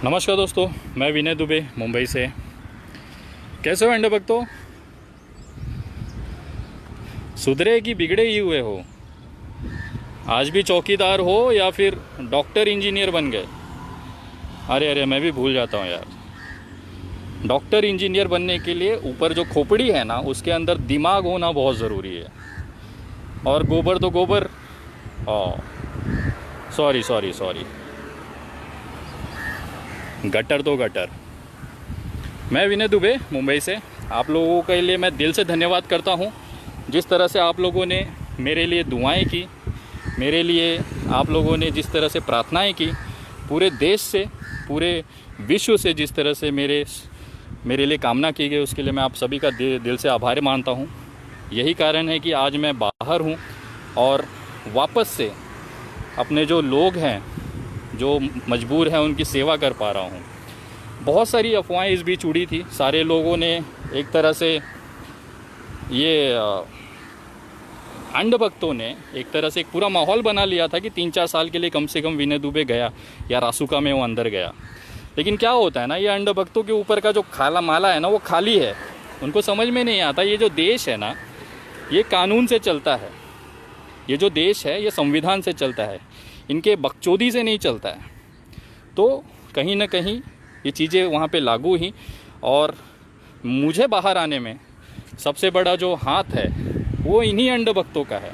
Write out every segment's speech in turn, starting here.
नमस्कार दोस्तों, मैं विनय दुबे मुंबई से। कैसे हो अंडे भक्तों? सुधरे कि बिगड़े ही हुए हो? आज भी चौकीदार हो या फिर डॉक्टर इंजीनियर बन गए? अरे मैं भी भूल जाता हूँ यार। डॉक्टर इंजीनियर बनने के लिए ऊपर जो खोपड़ी है ना, उसके अंदर दिमाग होना बहुत ज़रूरी है। और गोबर तो गोबर। सॉरी, गटर तो गटर। मैं विनय दुबे मुंबई से। आप लोगों के लिए मैं दिल से धन्यवाद करता हूँ। जिस तरह से आप लोगों ने मेरे लिए दुआएं की, मेरे लिए आप लोगों ने जिस तरह से प्रार्थनाएं की, पूरे देश से, पूरे विश्व से जिस तरह से मेरे लिए कामना की गई, उसके लिए मैं आप सभी का दिल से आभार मानता हूँ। यही कारण है कि आज मैं बाहर हूँ और वापस से अपने जो लोग हैं, जो मजबूर हैं, उनकी सेवा कर पा रहा हूँ। बहुत सारी अफवाहें इस बीच उड़ी थी। सारे लोगों ने एक तरह से ये अंध भक्तों ने एक तरह से एक पूरा माहौल बना लिया था कि 3-4 साल के लिए कम से कम विनय दुबे गया या रासुका में वो अंदर गया। लेकिन क्या होता है ना, ये अंध भक्तों के ऊपर का जो खाला माला है ना, वो खाली है। उनको समझ में नहीं आता ये जो देश है ना, ये कानून से चलता है। ये जो देश है, ये संविधान से चलता है, इनके बकचोदी से नहीं चलता है। तो कहीं ना कहीं ये चीज़ें वहाँ पे लागू ही। और मुझे बाहर आने में सबसे बड़ा जो हाथ है वो इन्हीं अंध भक्तों का है।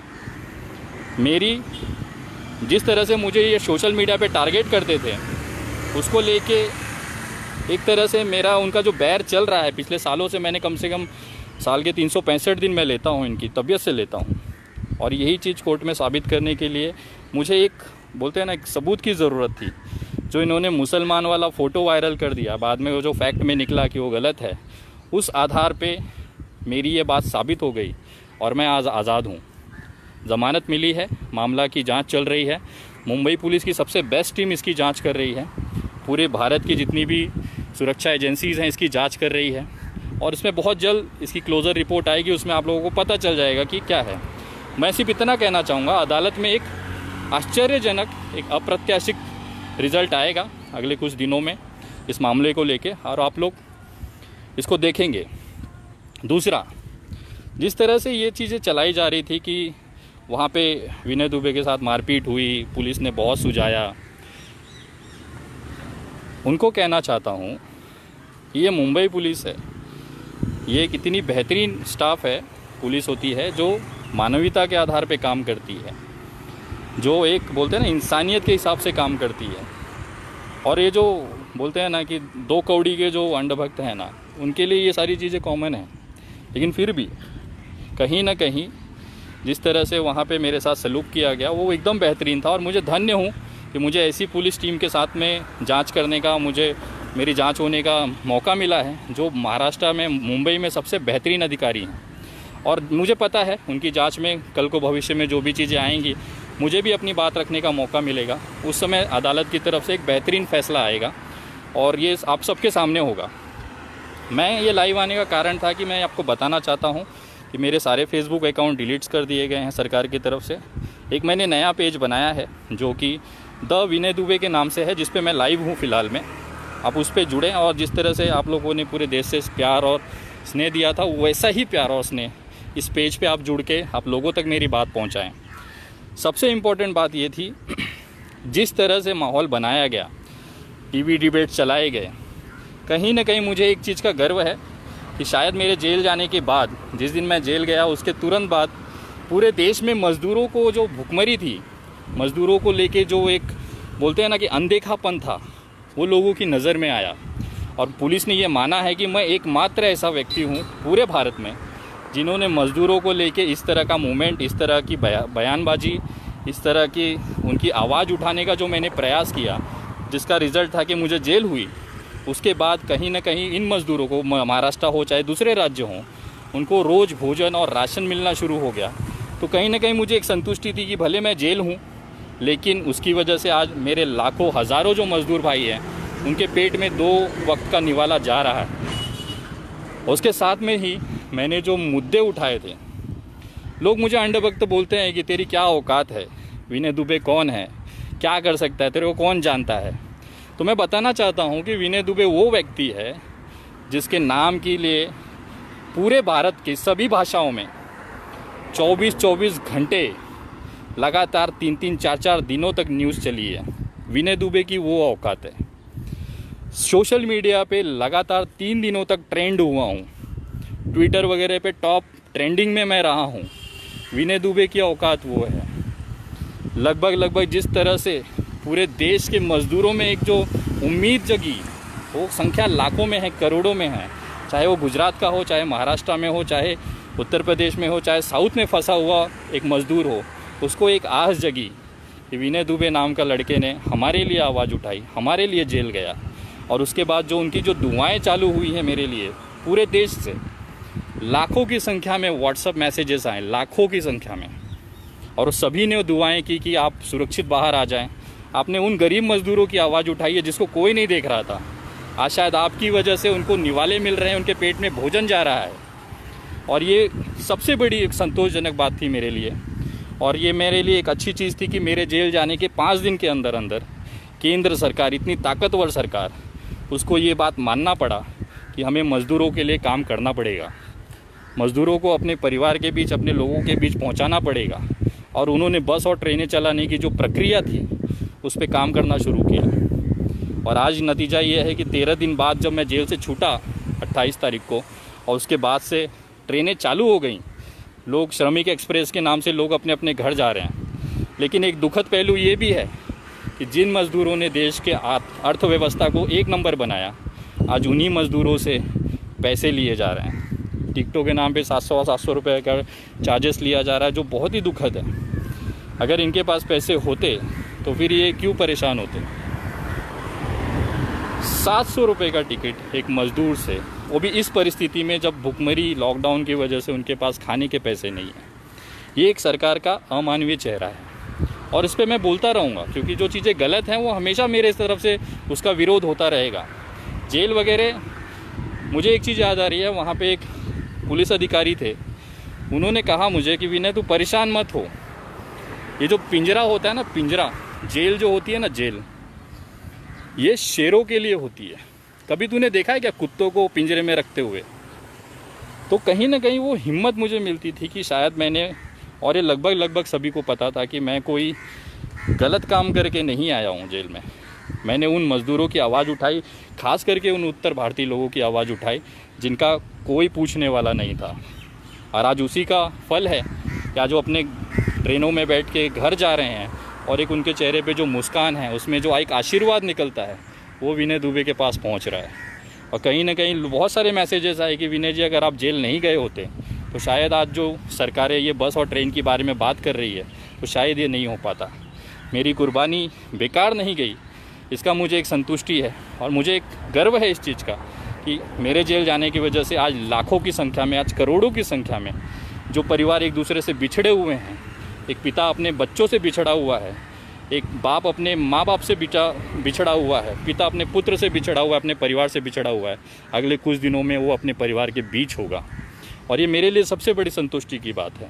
मेरी जिस तरह से मुझे ये सोशल मीडिया पे टारगेट करते थे, उसको लेके एक तरह से मेरा उनका जो बैर चल रहा है पिछले सालों से। मैंने कम से कम साल के 365 दिन मैं लेता हूँ, इनकी तबीयत से लेता हूँ। और यही चीज़ कोर्ट में साबित करने के लिए मुझे एक, बोलते हैं ना, एक सबूत की ज़रूरत थी। जो इन्होंने मुसलमान वाला फ़ोटो वायरल कर दिया, बाद में वो जो फैक्ट में निकला कि वो गलत है, उस आधार पे मेरी ये बात साबित हो गई और मैं आज आज़ाद हूँ। ज़मानत मिली है, मामला की जांच चल रही है। मुंबई पुलिस की सबसे बेस्ट टीम इसकी जांच कर रही है। पूरे भारत की जितनी भी सुरक्षा एजेंसीज़ हैं इसकी जांच कर रही है। और इसमें बहुत जल्द इसकी क्लोज़र रिपोर्ट आएगी, उसमें आप लोगों को पता चल जाएगा कि क्या है। मैं सिर्फ इतना कहना चाहूँगा, अदालत में एक आश्चर्यजनक, एक अप्रत्याशित रिज़ल्ट आएगा अगले कुछ दिनों में इस मामले को लेके, और आप लोग इसको देखेंगे। दूसरा, जिस तरह से ये चीज़ें चलाई जा रही थी कि वहाँ पे विनय दुबे के साथ मारपीट हुई, पुलिस ने बहुत सुझाया, उनको कहना चाहता हूँ ये मुंबई पुलिस है, ये कितनी बेहतरीन स्टाफ है, पुलिस होती है जो मानवीयता के आधार पे काम करती है, जो एक, बोलते हैं ना, इंसानियत के हिसाब से काम करती है। और ये जो बोलते हैं ना कि 2 कौड़ी के जो अंध भक्त हैं ना, उनके लिए ये सारी चीज़ें कॉमन हैं। लेकिन फिर भी कहीं ना कहीं जिस तरह से वहाँ पे मेरे साथ सलूक किया गया वो एकदम बेहतरीन था। और मुझे धन्य हूँ कि मुझे ऐसी पुलिस टीम के साथ में जांच करने का, मेरी जांच होने का मौका मिला है, जो महाराष्ट्र में, मुंबई में सबसे बेहतरीन अधिकारी हैं। और मुझे पता है उनकी जांच में कल को भविष्य में जो भी चीज़ें आएंगी, मुझे भी अपनी बात रखने का मौका मिलेगा। उस समय अदालत की तरफ से एक बेहतरीन फ़ैसला आएगा और ये आप सबके सामने होगा। मैं ये लाइव आने का कारण था कि मैं आपको बताना चाहता हूँ कि मेरे सारे फेसबुक अकाउंट डिलीट्स कर दिए गए हैं सरकार की तरफ से। एक मैंने नया पेज बनाया है जो कि द विनय दुबे के नाम से है, जिस पे मैं लाइव हूँ फ़िलहाल में। आप उस पर जुड़ें और जिस तरह से आप लोगों ने पूरे देश से प्यार और स्नेह दिया था, वैसा ही प्यार और स्नेह इस पेज पे आप जुड़ के आप लोगों तक मेरी बात पहुंचाएं। सबसे इम्पोर्टेंट बात ये थी, जिस तरह से माहौल बनाया गया, टीवी डिबेट चलाए गए, कहीं ना कहीं मुझे एक चीज़ का गर्व है कि शायद मेरे जेल जाने के बाद, जिस दिन मैं जेल गया उसके तुरंत बाद, पूरे देश में मज़दूरों को जो भुखमरी थी, मज़दूरों को लेके जो एक, बोलते हैं ना कि अनदेखापन था, वो लोगों की नज़र में आया। और पुलिस ने ये माना है कि मैं एकमात्र ऐसा व्यक्ति हूँ पूरे भारत में जिन्होंने मज़दूरों को लेके इस तरह का मूवमेंट, इस तरह की बयानबाजी, इस तरह की उनकी आवाज़ उठाने का जो मैंने प्रयास किया, जिसका रिज़ल्ट था कि मुझे जेल हुई। उसके बाद कहीं ना कहीं इन मज़दूरों को, महाराष्ट्र हो चाहे दूसरे राज्य हों, उनको रोज़ भोजन और राशन मिलना शुरू हो गया। तो कहीं ना कहीं मुझे एक संतुष्टि थी कि भले मैं जेल हूँ, लेकिन उसकी वजह से आज मेरे लाखों, हज़ारों जो मज़दूर भाई हैं, उनके पेट में 2 वक्त का निवाला जा रहा है। उसके साथ में ही मैंने जो मुद्दे उठाए थे, लोग मुझे अंध भक्त बोलते हैं कि तेरी क्या औकात है, विनय दुबे कौन है, क्या कर सकता है, तेरे को कौन जानता है। तो मैं बताना चाहता हूँ कि विनय दुबे वो व्यक्ति है जिसके नाम के लिए पूरे भारत की सभी भाषाओं में 24-24 घंटे लगातार 3-3, 4-4 दिनों तक न्यूज़ चली है। विनय दुबे की वो औकात है। सोशल मीडिया पे लगातार 3 दिनों तक ट्रेंड हुआ हूँ, ट्विटर वगैरह पे टॉप ट्रेंडिंग में मैं रहा हूँ। विनय दुबे की औकात वो है। लगभग जिस तरह से पूरे देश के मज़दूरों में एक जो उम्मीद जगी, वो संख्या लाखों में है, करोड़ों में है। चाहे वो गुजरात का हो, चाहे महाराष्ट्र में हो, चाहे उत्तर प्रदेश में हो, चाहे साउथ में फंसा हुआ एक मज़दूर हो, उसको एक आस जगी कि विनय दुबे नाम का लड़के ने हमारे लिए आवाज़ उठाई, हमारे लिए जेल गया। और उसके बाद जो उनकी जो दुआएं चालू हुई हैं मेरे लिए, पूरे देश से लाखों की संख्या में व्हाट्सएप मैसेजेस आए, लाखों की संख्या में, और सभी ने दुआएं की कि आप सुरक्षित बाहर आ जाएं। आपने उन गरीब मज़दूरों की आवाज़ उठाई है जिसको कोई नहीं देख रहा था। आज शायद आपकी वजह से उनको निवाले मिल रहे हैं, उनके पेट में भोजन जा रहा है। और ये सबसे बड़ी एक संतोषजनक बात थी मेरे लिए। और ये मेरे लिए एक अच्छी चीज़ थी कि मेरे जेल जाने के 5 दिन के अंदर अंदर केंद्र सरकार, इतनी ताकतवर सरकार, उसको ये बात मानना पड़ा कि हमें मज़दूरों के लिए काम करना पड़ेगा, मज़दूरों को अपने परिवार के बीच, अपने लोगों के बीच पहुंचाना पड़ेगा। और उन्होंने बस और ट्रेनें चलाने की जो प्रक्रिया थी उस पर काम करना शुरू किया। और आज नतीजा ये है कि 13 दिन बाद जब मैं जेल से छूटा 28 तारीख को, और उसके बाद से ट्रेनें चालू हो गई, लोग श्रमिक एक्सप्रेस के नाम से लोग अपने अपने घर जा रहे हैं। लेकिन एक दुखद पहलू ये भी है कि जिन मज़दूरों ने देश के अर्थव्यवस्था को एक नंबर बनाया, आज उन्हीं मज़दूरों से पैसे लिए जा रहे हैं। टिकटों के नाम पे 700 रुपये का चार्जेस लिया जा रहा है, जो बहुत ही दुखद है। अगर इनके पास पैसे होते तो फिर ये क्यों परेशान होते। 700 रुपये का टिकट एक मज़दूर से, वो भी इस परिस्थिति में जब भुखमरी, लॉकडाउन की वजह से उनके पास खाने के पैसे नहीं हैं। ये एक सरकार का अमानवीय चेहरा है। और इस पर मैं बोलता रहूँगा, क्योंकि जो चीज़ें गलत हैं वो हमेशा मेरे तरफ से उसका विरोध होता रहेगा। जेल वगैरह, मुझे एक चीज़ याद आ रही है, वहाँ पे एक पुलिस अधिकारी थे, उन्होंने कहा मुझे कि विनय तू परेशान मत हो, ये जो पिंजरा होता है ना, पिंजरा, जेल जो होती है ना, जेल, ये शेरों के लिए होती है। कभी तूने देखा है क्या कुत्तों को पिंजरे में रखते हुए? तो कहीं ना कहीं वो हिम्मत मुझे मिलती थी कि शायद मैंने, और ये लगभग सभी को पता था कि मैं कोई गलत काम करके नहीं आया हूँ जेल में। मैंने उन मज़दूरों की आवाज़ उठाई, खास करके उन उत्तर भारतीय लोगों की आवाज़ उठाई जिनका कोई पूछने वाला नहीं था। और आज उसी का फल है कि आज वो अपने ट्रेनों में बैठ के घर जा रहे हैं, और एक उनके चेहरे पे जो मुस्कान है, उसमें जो एक आशीर्वाद निकलता है, वो विनय दुबे के पास पहुंच रहा है। और कहीं ना कहीं बहुत सारे मैसेजेस आए कि विनय जी, अगर आप जेल नहीं गए होते तो शायद आज जो सरकारें ये बस और ट्रेन के बारे में बात कर रही है, तो शायद ये नहीं हो पाता। मेरी कुर्बानी बेकार नहीं गई, इसका मुझे एक संतुष्टि है। और मुझे एक गर्व है इस चीज़ का कि मेरे जेल जाने की वजह से आज लाखों की संख्या में, आज करोड़ों की संख्या में जो परिवार एक दूसरे से बिछड़े हुए हैं, एक पिता अपने बच्चों से बिछड़ा हुआ है, एक बाप अपने माँ बाप से बिछड़ा हुआ है, पिता अपने पुत्र से बिछड़ा हुआ है, अपने परिवार से बिछड़ा हुआ है, अगले कुछ दिनों में वो अपने परिवार के बीच होगा। और ये मेरे लिए सबसे बड़ी संतुष्टि की बात है।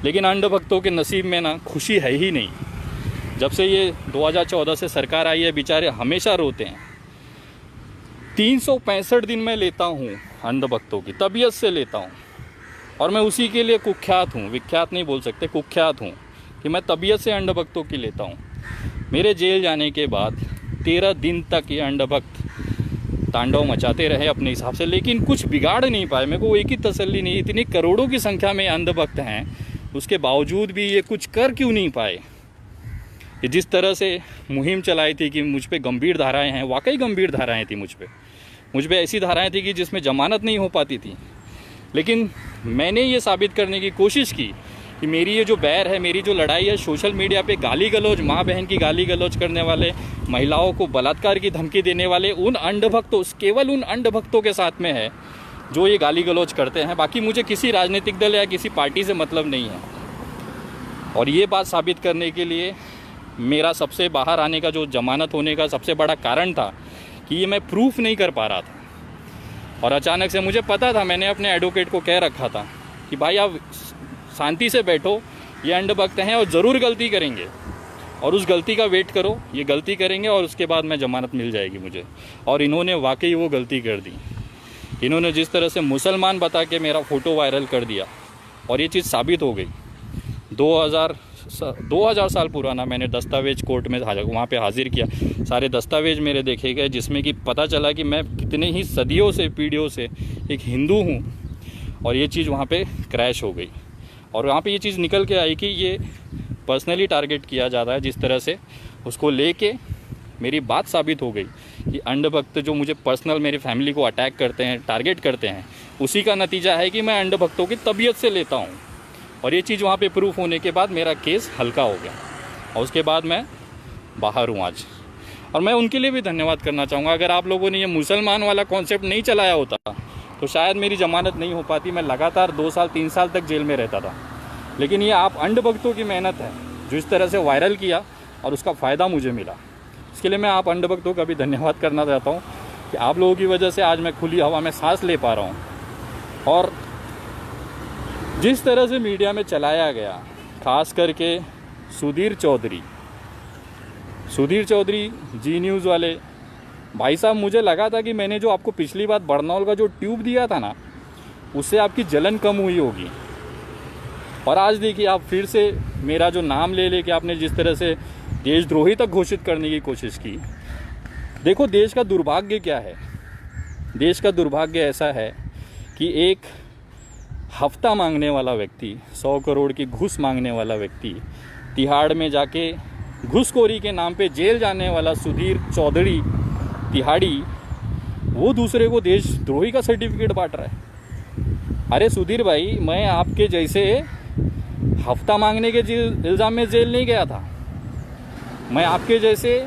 लेकिन अंधभक्तों के नसीब में ना खुशी है ही नहीं। जब से ये 2014 से सरकार आई है, बेचारे हमेशा रोते हैं। 365 दिन मैं लेता हूँ अंधभक्तों की, तबीयत से लेता हूँ। और मैं उसी के लिए कुख्यात हूँ, विख्यात नहीं बोल सकते, कुख्यात हूँ कि मैं तबीयत से अंधभक्तों की लेता हूँ। मेरे जेल जाने के बाद 13 दिन तक ये अंधभक्त तांडव मचाते रहे अपने हिसाब से, लेकिन कुछ बिगाड़ नहीं पाए। मेरे को एक ही तसल्ली नहीं, इतनी करोड़ों की संख्या में अंधभक्त हैं, उसके बावजूद भी ये कुछ कर क्यों नहीं पाए। ये जिस तरह से मुहिम चलाई थी कि मुझ पे गंभीर धाराएं हैं, वाकई गंभीर धाराएं थी मुझ पे ऐसी धाराएं थी कि जिसमें जमानत नहीं हो पाती थी। लेकिन मैंने ये साबित करने की कोशिश की कि मेरी ये जो बैर है, मेरी जो लड़ाई है, सोशल मीडिया पे गाली गलौज, माँ बहन की गाली गलौज करने वाले, महिलाओं को बलात्कार की धमकी देने वाले उन अंधभक्तों, केवल उन अंधभक्तों के साथ में है जो ये गाली गलौज करते हैं। बाकी मुझे किसी राजनीतिक दल या किसी पार्टी से मतलब नहीं है। और ये बात साबित करने के लिए मेरा सबसे बाहर आने का, जो जमानत होने का सबसे बड़ा कारण था कि ये मैं प्रूफ नहीं कर पा रहा था। और अचानक से मुझे पता था, मैंने अपने एडवोकेट को कह रखा था कि भाई आप शांति से बैठो, ये अंधभक्त हैं और ज़रूर गलती करेंगे, और उस गलती का वेट करो, ये गलती करेंगे और उसके बाद में ज़मानत मिल जाएगी मुझे। और इन्होंने वाकई वो गलती कर दी। इन्होंने जिस तरह से मुसलमान बता के मेरा फ़ोटो वायरल कर दिया और ये चीज़ साबित हो गई। 2000 साल पुराना मैंने दस्तावेज कोर्ट में वहाँ पे हाजिर किया, सारे दस्तावेज मेरे देखे गए, जिसमें कि पता चला कि मैं कितने ही सदियों से, पीढ़ियों से एक हिंदू हूँ। और ये चीज़ वहाँ पे क्रैश हो गई और वहाँ पे ये चीज़ निकल के आई कि ये पर्सनली टारगेट किया जा रहा है। जिस तरह से उसको लेके मेरी बात साबित हो गई कि अंधभक्त जो मुझे पर्सनल मेरी फैमिली को अटैक करते हैं, टारगेट करते हैं, उसी का नतीजा है कि मैं अंधभक्तों की तबीयत से लेता हूँ। और ये चीज़ वहाँ पे प्रूफ होने के बाद मेरा केस हल्का हो गया और उसके बाद मैं बाहर हूँ आज। और मैं उनके लिए भी धन्यवाद करना चाहूँगा। अगर आप लोगों ने ये मुसलमान वाला कॉन्सेप्ट नहीं चलाया होता तो शायद मेरी ज़मानत नहीं हो पाती, मैं लगातार 2 साल 3 साल तक जेल में रहता था। लेकिन ये आप अंधभक्तों की मेहनत है जो इस तरह से वायरल किया और उसका फ़ायदा मुझे मिला। इसके लिए मैं आप अंधभक्तों का भी धन्यवाद करना चाहता हूँ कि आप लोगों की वजह से आज मैं खुली हवा में सांस ले पा रहा हूँ। और जिस तरह से मीडिया में चलाया गया, ख़ास करके सुधीर चौधरी जी न्यूज़ वाले भाई साहब, मुझे लगा था कि मैंने जो आपको पिछली बार बरनौल का जो ट्यूब दिया था ना, उससे आपकी जलन कम हुई होगी। और आज देखिए आप फिर से मेरा जो नाम ले लेके आपने जिस तरह से देशद्रोही तक घोषित करने की कोशिश की। देखो देश का दुर्भाग्य क्या है। देश का दुर्भाग्य ऐसा है कि एक हफ्ता मांगने वाला व्यक्ति, 100 करोड़ की घूस मांगने वाला व्यक्ति, तिहाड़ में जाके घूसखोरी के नाम पे जेल जाने वाला सुधीर चौधरी तिहाड़ी, वो दूसरे को देशद्रोही का सर्टिफिकेट बांट रहा है। अरे सुधीर भाई, मैं आपके जैसे हफ्ता मांगने के इल्ज़ाम में जेल नहीं गया था। मैं आपके जैसे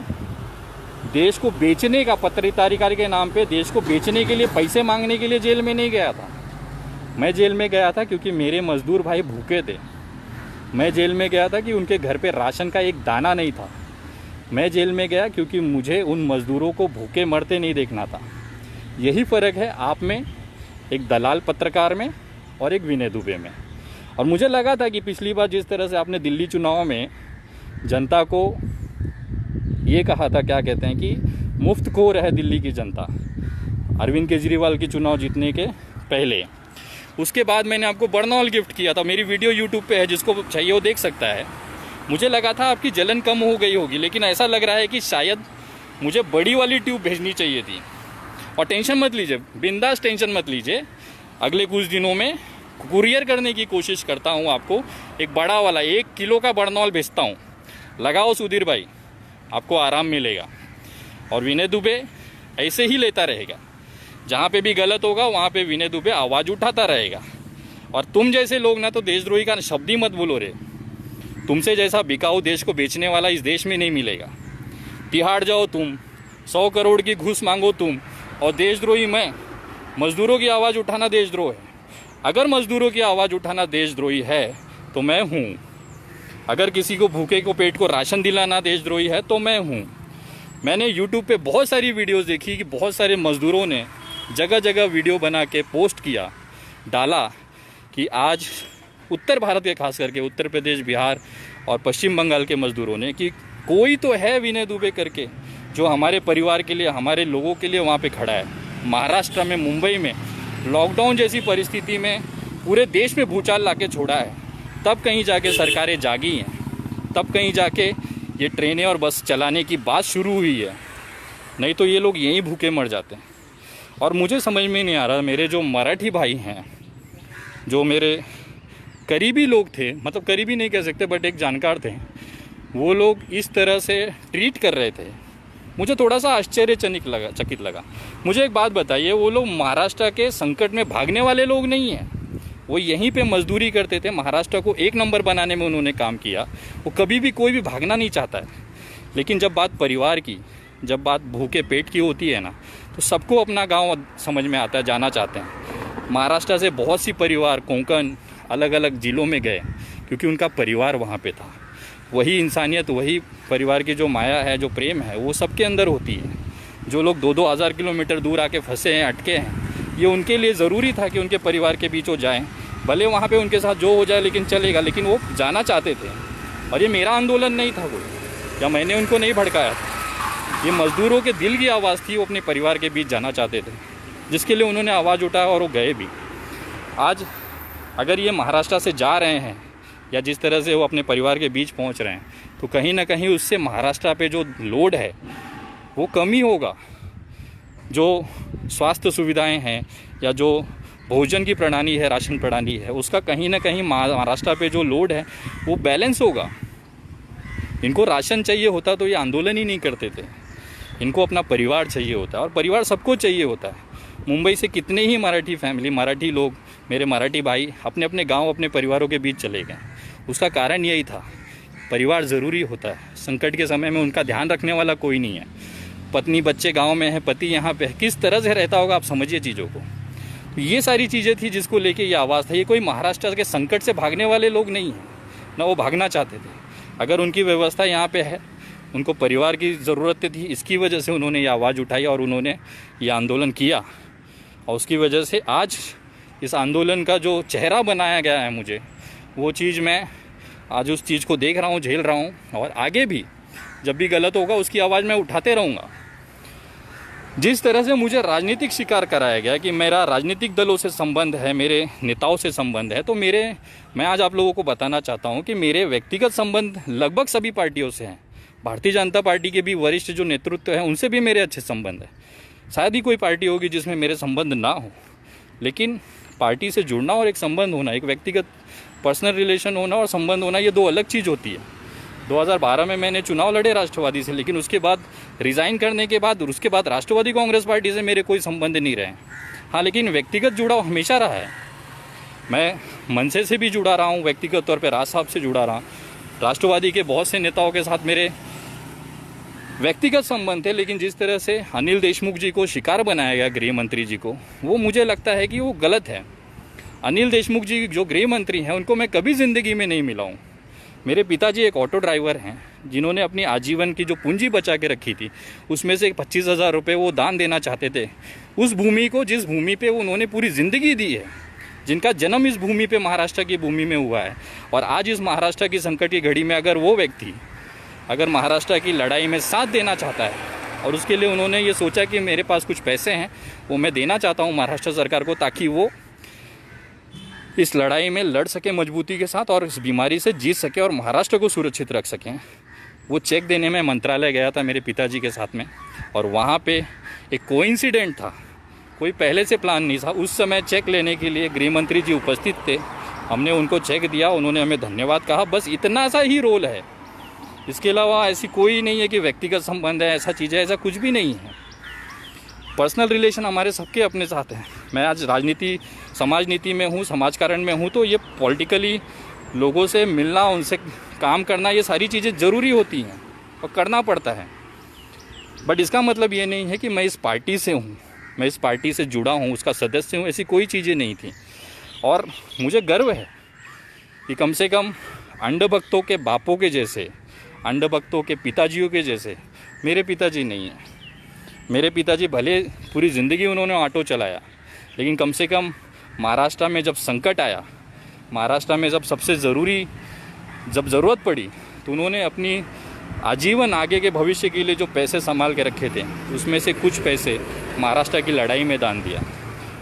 देश को बेचने का, पत्रकारिता के नाम पे देश को बेचने के लिए, पैसे मांगने के लिए जेल में नहीं गया था। मैं जेल में गया था क्योंकि मेरे मजदूर भाई भूखे थे। मैं जेल में गया था कि उनके घर पे राशन का एक दाना नहीं था। मैं जेल में गया क्योंकि मुझे उन मज़दूरों को भूखे मरते नहीं देखना था। यही फ़र्क है आप में, एक दलाल पत्रकार में और एक विनय दुबे में। और मुझे लगा था कि पिछली बार जिस तरह से आपने दिल्ली चुनाव में जनता को ये कहा था, क्या कहते हैं कि मुफ्त खोर है दिल्ली की जनता, अरविंद केजरीवाल की चुनाव जीतने के पहले। उसके बाद मैंने आपको बरनौल गिफ्ट किया था। मेरी वीडियो यूट्यूब पे है, जिसको चाहिए वो देख सकता है। मुझे लगा था आपकी जलन कम हो गई होगी, लेकिन ऐसा लग रहा है कि शायद मुझे बड़ी वाली ट्यूब भेजनी चाहिए थी। और टेंशन मत लीजिए, बिंदास टेंशन मत लीजिए, अगले कुछ दिनों में कुरियर करने की कोशिश करता हूँ। आपको एक बड़ा वाला 1 किलो का बरनौल भेजता हूँ। लगाओ सुधीर भाई, आपको आराम मिलेगा। और विनय दुबे ऐसे ही लेता रहेगा, जहाँ पे भी गलत होगा वहाँ पे विनय दुबे आवाज़ उठाता रहेगा। और तुम जैसे लोग ना तो देशद्रोही का शब्द ही मत बोलो रे। तुमसे जैसा बिकाऊ देश को बेचने वाला इस देश में नहीं मिलेगा। तिहाड़ जाओ तुम, 100 करोड़ की घूस मांगो तुम, और देशद्रोही मैं। मजदूरों की आवाज़ उठाना देशद्रोह है। अगर मजदूरों की आवाज़ उठाना देशद्रोही है तो मैं हूँ। अगर किसी को भूखे को पेट को राशन दिलाना देशद्रोही है तो मैं हूँ। मैंने यूट्यूब पे बहुत सारी वीडियोस देखी कि बहुत सारे मजदूरों ने जगह जगह वीडियो बना के पोस्ट किया, डाला कि आज उत्तर भारत के, खास करके उत्तर प्रदेश, बिहार और पश्चिम बंगाल के मजदूरों ने, कि कोई तो है विनय दुबे करके जो हमारे परिवार के लिए, हमारे लोगों के लिए वहाँ पे खड़ा है। महाराष्ट्र में, मुंबई में लॉकडाउन जैसी परिस्थिति में पूरे देश में भूचाल ला के छोड़ा है। तब कहीं जाके सरकारें जागी हैं, तब कहीं जाके ये ट्रेनें और बस चलाने की बात शुरू हुई है। नहीं तो ये लोग यहीं भूखे मर जाते हैं। और मुझे समझ में नहीं आ रहा, मेरे जो मराठी भाई हैं, जो मेरे करीबी लोग थे, मतलब करीबी नहीं कह सकते बट एक जानकार थे, वो लोग इस तरह से ट्रीट कर रहे थे। मुझे थोड़ा सा चकित लगा। मुझे एक बात बताइए, वो लोग महाराष्ट्र के संकट में भागने वाले लोग नहीं हैं। वो यहीं पे मजदूरी करते थे, महाराष्ट्र को 1 नंबर बनाने में उन्होंने काम किया। वो कभी भी कोई भी भागना नहीं चाहता है। लेकिन जब बात परिवार की, जब बात भूखे पेट की होती है ना, तो सबको अपना गांव समझ में आता है, जाना चाहते हैं। महाराष्ट्र से बहुत सी परिवार कोंकण, अलग अलग ज़िलों में गए क्योंकि उनका परिवार वहाँ पे था। वही इंसानियत, वही परिवार की जो माया है, जो प्रेम है, वो सबके अंदर होती है। जो लोग 2-2 हज़ार किलोमीटर दूर आके फंसे हैं, अटके हैं, ये उनके लिए ज़रूरी था कि उनके परिवार के बीच वो जाएँ। भले वहाँ पे उनके साथ जो हो जाए लेकिन चलेगा, लेकिन वो जाना चाहते थे। और ये मेरा आंदोलन नहीं था कोई, या मैंने उनको नहीं भड़काया था। ये मज़दूरों के दिल की आवाज़ थी, वो अपने परिवार के बीच जाना चाहते थे, जिसके लिए उन्होंने आवाज़ उठाया और वो गए भी। आज अगर ये महाराष्ट्र से जा रहे हैं या जिस तरह से वो अपने परिवार के बीच पहुंच रहे हैं, तो कहीं ना कहीं उससे महाराष्ट्र पे जो लोड है वो कमी होगा। जो स्वास्थ्य सुविधाएं हैं या जो भोजन की प्रणाली है, राशन प्रणाली है, उसका कहीं ना कहीं महाराष्ट्र पे जो लोड है वो बैलेंस होगा। इनको राशन चाहिए होता तो ये आंदोलन ही नहीं करते थे। इनको अपना परिवार चाहिए होता है, और परिवार सबको चाहिए होता है। मुंबई से कितने ही मराठी फैमिली, मराठी लोग, मेरे मराठी भाई अपने अपने गांव, अपने परिवारों के बीच चले गए। उसका कारण यही था, परिवार ज़रूरी होता है। संकट के समय में उनका ध्यान रखने वाला कोई नहीं है। पत्नी बच्चे गांव में है, पति यहाँ पे है, किस तरह से रहता होगा आप समझिए चीज़ों को। तो ये सारी चीज़ें थी जिसको लेके ये आवाज़ था। ये कोई महाराष्ट्र के संकट से भागने वाले लोग नहीं हैं, ना वो भागना चाहते थे। अगर उनकी व्यवस्था यहाँ पे है, उनको परिवार की ज़रूरत थी, इसकी वजह से उन्होंने ये आवाज़ उठाई और उन्होंने ये आंदोलन किया। और उसकी वजह से आज इस आंदोलन का जो चेहरा बनाया गया है मुझे, वो चीज़ मैं आज उस चीज़ को देख रहा हूँ, झेल रहा हूँ, और आगे भी जब भी गलत होगा उसकी आवाज़ मैं उठाते रहूँगा। जिस तरह से मुझे राजनीतिक शिकार कराया गया कि मेरा राजनीतिक दलों से संबंध है, मेरे नेताओं से संबंध है, तो मैं आज आप लोगों को बताना चाहता हूँ कि मेरे व्यक्तिगत संबंध लगभग सभी पार्टियों से हैं। भारतीय जनता पार्टी के भी वरिष्ठ जो नेतृत्व हैं उनसे भी मेरे अच्छे संबंध हैं। शायद ही कोई पार्टी होगी जिसमें मेरे संबंध ना हो, लेकिन पार्टी से जुड़ना और एक संबंध होना, एक व्यक्तिगत पर्सनल रिलेशन होना और संबंध होना, ये दो अलग चीज़ होती है। 2012 में मैंने चुनाव लड़े राष्ट्रवादी से, लेकिन उसके बाद रिज़ाइन करने के बाद और उसके बाद राष्ट्रवादी कांग्रेस पार्टी से मेरे कोई संबंध नहीं रहे। हाँ, लेकिन व्यक्तिगत जुड़ाव हमेशा रहा है। मैं मनसे से भी जुड़ा रहा हूँ, व्यक्तिगत तौर पर राज साहब से जुड़ा रहा। राष्ट्रवादी के बहुत से नेताओं के साथ मेरे व्यक्तिगत संबंध थे, लेकिन जिस तरह से अनिल देशमुख जी को शिकार बनाया गया, गृह मंत्री जी को, वो मुझे लगता है कि वो गलत है। अनिल देशमुख जी जो गृह मंत्री हैं उनको मैं कभी ज़िंदगी में नहीं मिला हूँ। मेरे पिताजी एक ऑटो ड्राइवर हैं जिन्होंने अपनी आजीवन की जो पूंजी बचा के रखी थी उसमें से 25,000 रुपये वो दान देना चाहते थे उस भूमि को, जिस भूमि पे उन्होंने पूरी ज़िंदगी दी है, जिनका जन्म इस भूमि पे, महाराष्ट्र की भूमि में हुआ है। और आज इस महाराष्ट्र की संकट की घड़ी में अगर वो व्यक्ति अगर महाराष्ट्र की लड़ाई में साथ देना चाहता है और उसके लिए उन्होंने ये सोचा कि मेरे पास कुछ पैसे हैं वो मैं देना चाहता हूँ महाराष्ट्र सरकार को, ताकि वो इस लड़ाई में लड़ सके मजबूती के साथ और इस बीमारी से जीत सके और महाराष्ट्र को सुरक्षित रख सकें। वो चेक देने में मंत्रालय गया था मेरे पिताजी के साथ में, और वहाँ पे एक कोइंसिडेंट था, कोई पहले से प्लान नहीं था। उस समय चेक लेने के लिए गृह मंत्री जी उपस्थित थे, हमने उनको चेक दिया, उन्होंने हमें धन्यवाद कहा, बस इतना सा ही रोल है। इसके अलावा ऐसी कोई नहीं है कि व्यक्तिगत संबंध है, ऐसा चीज़ है, ऐसा कुछ भी नहीं है। पर्सनल रिलेशन हमारे सबके अपने साथ हैं। मैं आज राजनीति, समाज नीति में हूँ, समाजकारण में हूँ, तो ये पॉलिटिकली लोगों से मिलना, उनसे काम करना, ये सारी चीज़ें ज़रूरी होती हैं और करना पड़ता है। बट इसका मतलब ये नहीं है कि मैं इस पार्टी से हूँ, मैं इस पार्टी से जुड़ा हूँ, उसका सदस्य हूँ, ऐसी कोई चीज़ें नहीं थी। और मुझे गर्व है कि कम से कम अंधभक्तों के बापों के जैसे, अंधभक्तों के पिताजियों के जैसे मेरे पिताजी नहीं हैं। मेरे पिताजी भले पूरी ज़िंदगी उन्होंने ऑटो चलाया, लेकिन कम से कम महाराष्ट्र में जब संकट आया, महाराष्ट्र में जब सबसे जब ज़रूरत पड़ी, तो उन्होंने अपनी आजीवन आगे के भविष्य के लिए जो पैसे संभाल के रखे थे उसमें से कुछ पैसे महाराष्ट्र की लड़ाई में दान दिया।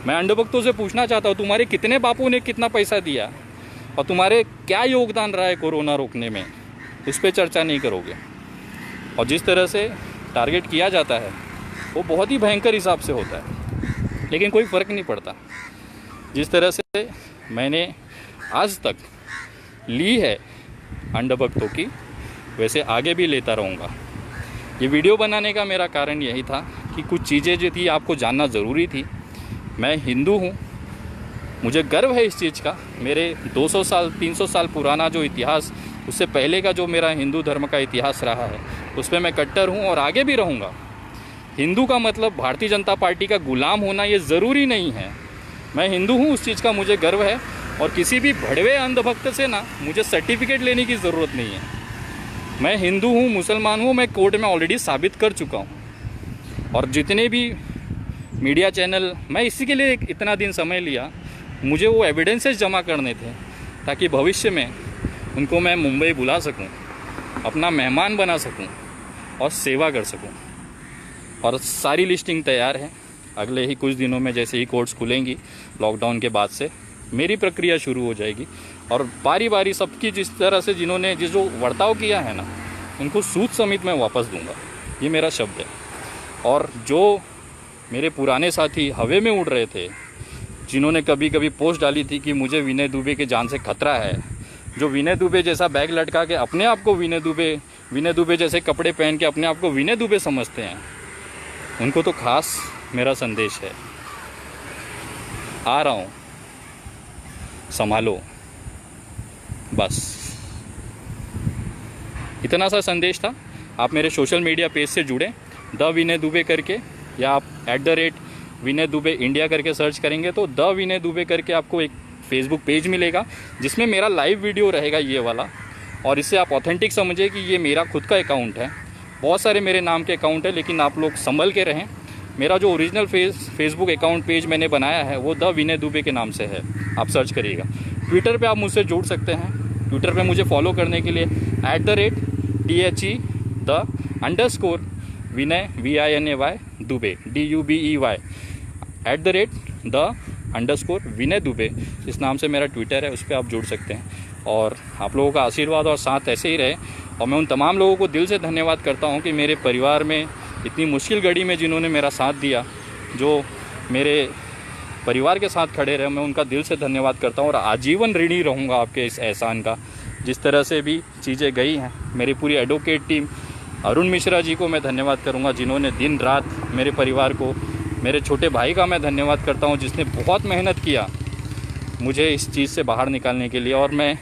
मैं अंधभक्तों से पूछना चाहता हूँ, तुम्हारे कितने बापू ने कितना पैसा दिया और तुम्हारे क्या योगदान रहा है कोरोना रोकने में, उस पर चर्चा नहीं करोगे। और जिस तरह से टारगेट किया जाता है वो बहुत ही भयंकर हिसाब से होता है, लेकिन कोई फ़र्क नहीं पड़ता। जिस तरह से मैंने आज तक ली है अंधभक्तों की, वैसे आगे भी लेता रहूँगा। ये वीडियो बनाने का मेरा कारण यही था कि कुछ चीज़ें जो थी आपको जानना ज़रूरी थी। मैं हिंदू हूँ, मुझे गर्व है इस चीज़ का। मेरे 200 साल 300 साल पुराना जो इतिहास, उससे पहले का जो मेरा हिंदू धर्म का इतिहास रहा है, उस पर मैं कट्टर हूँ और आगे भी रहूँगा। हिंदू का मतलब भारतीय जनता पार्टी का गुलाम होना ये ज़रूरी नहीं है। मैं हिंदू हूँ, उस चीज़ का मुझे गर्व है, और किसी भी भड़वे अंधभक्त से ना मुझे सर्टिफिकेट लेने की ज़रूरत नहीं है। मैं हिंदू हूँ, मुसलमान हूँ, मैं कोर्ट में ऑलरेडी साबित कर चुका हूँ। और जितने भी मीडिया चैनल, मैं इसी के लिए इतना दिन समय लिया, मुझे वो एविडेंसेस जमा करने थे ताकि भविष्य में उनको मैं मुंबई बुला सकूं अपना मेहमान बना सकूं और सेवा कर सकूं। और सारी लिस्टिंग तैयार है। अगले ही कुछ दिनों में जैसे ही कोर्ट्स खुलेंगी लॉकडाउन के बाद से मेरी प्रक्रिया शुरू हो जाएगी और बारी बारी सबकी जिस तरह से जिन्होंने जो बर्ताव किया है ना, उनको सूद समेत मैं वापस दूंगा। ये मेरा शब्द है। और जो मेरे पुराने साथी हवा में उड़ रहे थे, जिन्होंने कभी कभी पोस्ट डाली थी कि मुझे विनय दुबे के जान से खतरा है, जो विनय दुबे जैसा बैग लटका के अपने आप को विनय दुबे जैसे कपड़े पहन के अपने आप को विनय दुबे समझते हैं, उनको तो खास मेरा संदेश है, आ रहा हूँ, संभालो। बस इतना सा संदेश था। आप मेरे सोशल मीडिया पेज से जुड़े, द विनय दुबे करके, या आप @विनय दुबे इंडिया करके सर्च करेंगे तो द विनय दुबे करके आपको एक फेसबुक पेज मिलेगा जिसमें मेरा लाइव वीडियो रहेगा ये वाला। और इससे आप ऑथेंटिक समझे कि ये मेरा खुद का अकाउंट है। बहुत सारे मेरे नाम के अकाउंट है, लेकिन आप लोग संभल के रहें। मेरा जो ओरिजिनल फेसबुक अकाउंट पेज मैंने बनाया है वो द विनय दुबे के नाम से है, आप सर्च करिएगा। ट्विटर पे आप मुझसे जुड़ सकते हैं। ट्विटर पे मुझे फॉलो करने के लिए @THE_विनय VINAY दुबे DUBEY @the_विनय दुबे, इस नाम से मेरा ट्विटर है, उस पर आप जुड़ सकते हैं। और आप लोगों का आशीर्वाद और साथ ऐसे ही रहे। और मैं उन तमाम लोगों को दिल से धन्यवाद करता हूं कि मेरे परिवार में इतनी मुश्किल घड़ी में जिन्होंने मेरा साथ दिया, जो मेरे परिवार के साथ खड़े रहे, मैं उनका दिल से धन्यवाद करता हूं। और आजीवन ऋणी रहूँगा आपके इस एहसान का। जिस तरह से भी चीज़ें गई हैं, मेरी पूरी एडवोकेट टीम, अरुण मिश्रा जी को मैं धन्यवाद करूंगा जिन्होंने दिन रात मेरे परिवार को, मेरे छोटे भाई का मैं धन्यवाद करता हूं जिसने बहुत मेहनत किया मुझे इस चीज़ से बाहर निकालने के लिए। और मैं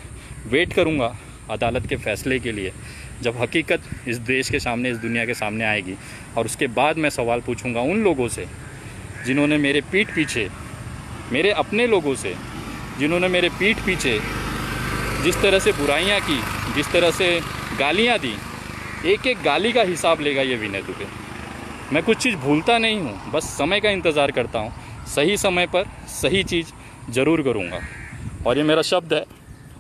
वेट करूंगा अदालत के फ़ैसले के लिए, जब हकीकत इस देश के सामने, इस दुनिया के सामने आएगी। और उसके बाद मैं सवाल पूछूंगा उन लोगों से जिन्होंने मेरे पीठ पीछे, मेरे अपने लोगों से जिन्होंने मेरे पीठ पीछे जिस तरह से बुराइयां की, जिस तरह से गालियां दी, एक एक गाली का हिसाब लेगा ये विनय दुबे। मैं कुछ चीज़ भूलता नहीं हूँ, बस समय का इंतज़ार करता हूँ। सही समय पर सही चीज़ ज़रूर करूँगा, और ये मेरा शब्द है।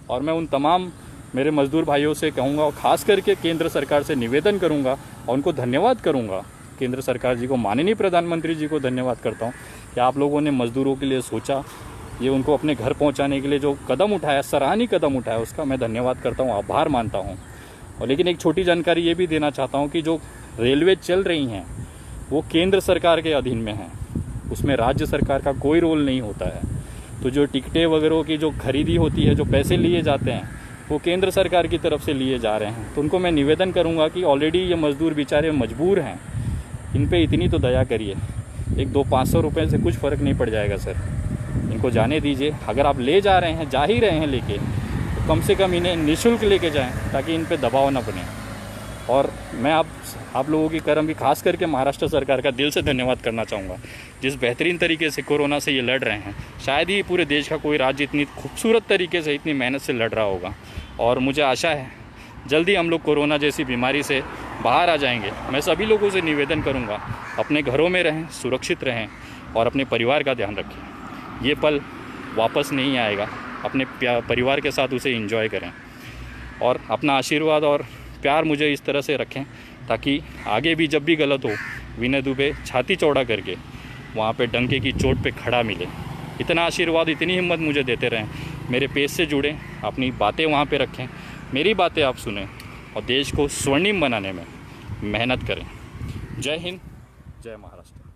और मैं उन तमाम मेरे मज़दूर भाइयों से कहूँगा, और ख़ास करके केंद्र सरकार से निवेदन करूँगा और उनको धन्यवाद करूँगा, केंद्र सरकार जी को, माननीय प्रधानमंत्री जी को धन्यवाद करता हूँ कि आप लोगों ने मज़दूरों के लिए सोचा, ये उनको अपने घर पहुंचाने के लिए जो कदम उठाया, सराहनीय कदम उठाया, उसका मैं धन्यवाद करता हूं, आभार मानता हूं। और लेकिन एक छोटी जानकारी ये भी देना चाहता हूं कि जो रेलवे चल रही हैं वो केंद्र सरकार के अधीन में है, उसमें राज्य सरकार का कोई रोल नहीं होता है। तो जो टिकटें वगैरह की जो खरीदी होती है, जो पैसे लिए जाते हैं, वो केंद्र सरकार की तरफ से लिए जा रहे हैं। तो उनको मैं निवेदन करूँगा कि ऑलरेडी ये मज़दूर बेचारे मजबूर हैं, इन पर इतनी तो दया करिए। 100-500 रुपये से कुछ फ़र्क नहीं पड़ जाएगा सर, इनको जाने दीजिए। अगर आप ले जा रहे हैं, जा ही रहे हैं लेके, तो कम से कम इन्हें निःशुल्क लेके जाएं, ताकि इन पे दबाव ना बने। और मैं आप लोगों की कर्म की, खास करके महाराष्ट्र सरकार का दिल से धन्यवाद करना चाहूँगा, जिस बेहतरीन तरीके से कोरोना से ये लड़ रहे हैं। शायद ही पूरे देश का कोई राज्य इतनी खूबसूरत तरीके से, इतनी मेहनत से लड़ रहा होगा। और मुझे आशा है जल्दी हम लोग कोरोना जैसी बीमारी से बाहर आ जाएंगे। मैं सभी लोगों से निवेदन करूँगा, अपने घरों में रहें, सुरक्षित रहें और अपने परिवार का ध्यान रखें। ये पल वापस नहीं आएगा, अपने परिवार के साथ उसे एंजॉय करें। और अपना आशीर्वाद और प्यार मुझे इस तरह से रखें, ताकि आगे भी जब भी गलत हो, विनय दुबे छाती चौड़ा करके वहाँ पे डंके की चोट पे खड़ा मिले। इतना आशीर्वाद, इतनी हिम्मत मुझे देते रहें। मेरे पेज से जुड़ें, अपनी बातें वहाँ पे रखें, मेरी बातें आप सुनें और देश को स्वर्णिम बनाने में मेहनत करें। जय हिंद, जय महाराष्ट्र।